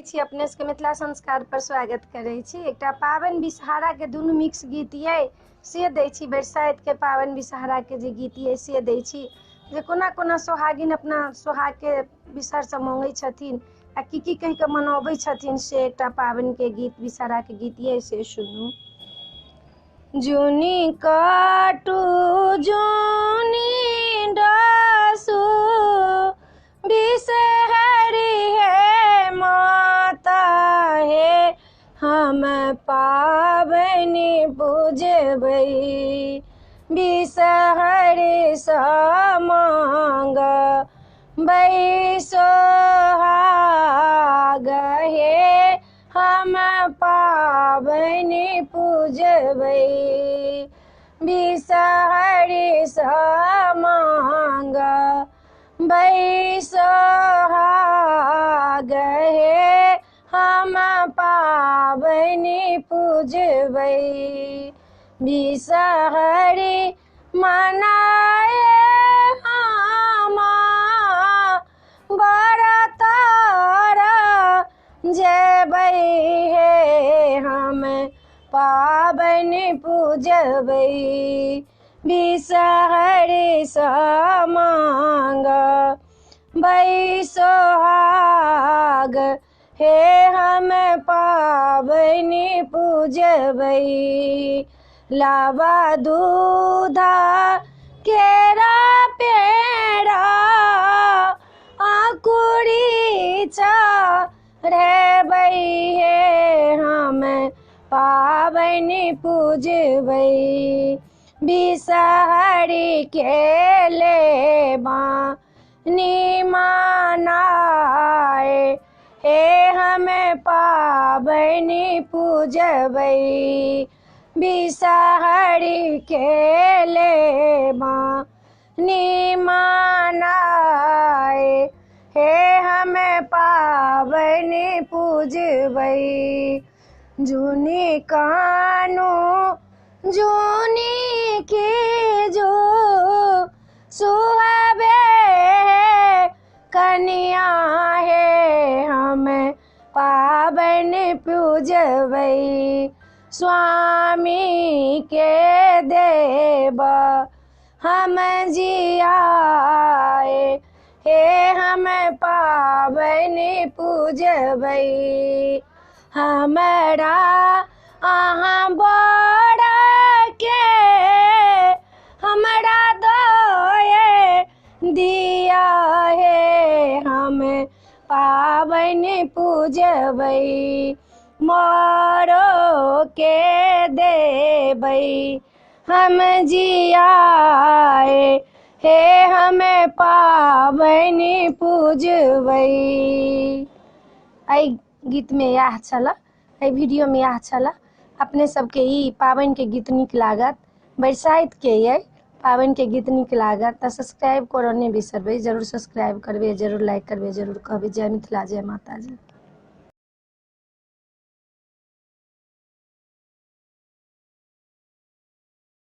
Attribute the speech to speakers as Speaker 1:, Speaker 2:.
Speaker 1: छी अपने सबके मिथिला संस्कार पर स्वागत करै छी। एकटा पाबनि विषहारा के दुनू मिक्स गीत ये से दै छी। बरसाइत के पाबनि विषहारा के जे गीत ये से दै छी, जे कोना कोना सोहागिन अपना सोहाग के बिसहर से मांगै छथिन आ की कहि के मनाबै छथिन, से एकटा पाबनि के गीत विषहारा के गीत ये से सुनू। जूनी काटू जूनी डासू बिषहरी है माता हे, हम पाबनि पूजबै बिषहरी सँ मांगबै सोहाग हे, हम पाबनि पूजबै बिषहरी सँ मांगबै सोहाग हे, हम पाबनि पूजबै बिषहरी मनाए हम बरतर जेबै हे, हम पाबनि पूजबै बिषहरी सँ मांगबै सोहाग हे, हम पाबनि पूजबै लाबा दूध केरा पेड़ा आकुरी चढ़ेबै हे, हम पाबनि पूजबै बिषहरी के लेबानी मनाए हे, हम पाबनि पूजबै बिषहरी के लेबानी मनाए हे, हम पाबनि पूजबै जूनी कानू जूनी की जो सुहाबे कनिया हे, हम पाबनि पूजबै स्वामी के देब हम जियाए हे, हम पाबनि पूजबै हमरा अहाँ बड़ के हमरा दए दिया हे, हम पाबनि पूजबै मोरो के देबै हम जियाए हे, हम पाबनि पूजबै। एहि गीत में यह छल, एहि वीडियो में यह छल। अपने सबके ई पाबनि के गीत नीक लागत, बरसाइत के ये पाबनि के गीत नीक लागत तऽ सब्सक्राइब करऽ नहि बिसरबै। जरूर सब्सक्राइब करबै, जरूर लाइक करबै, जरूर कहबै जय मिथिला जय माता जी।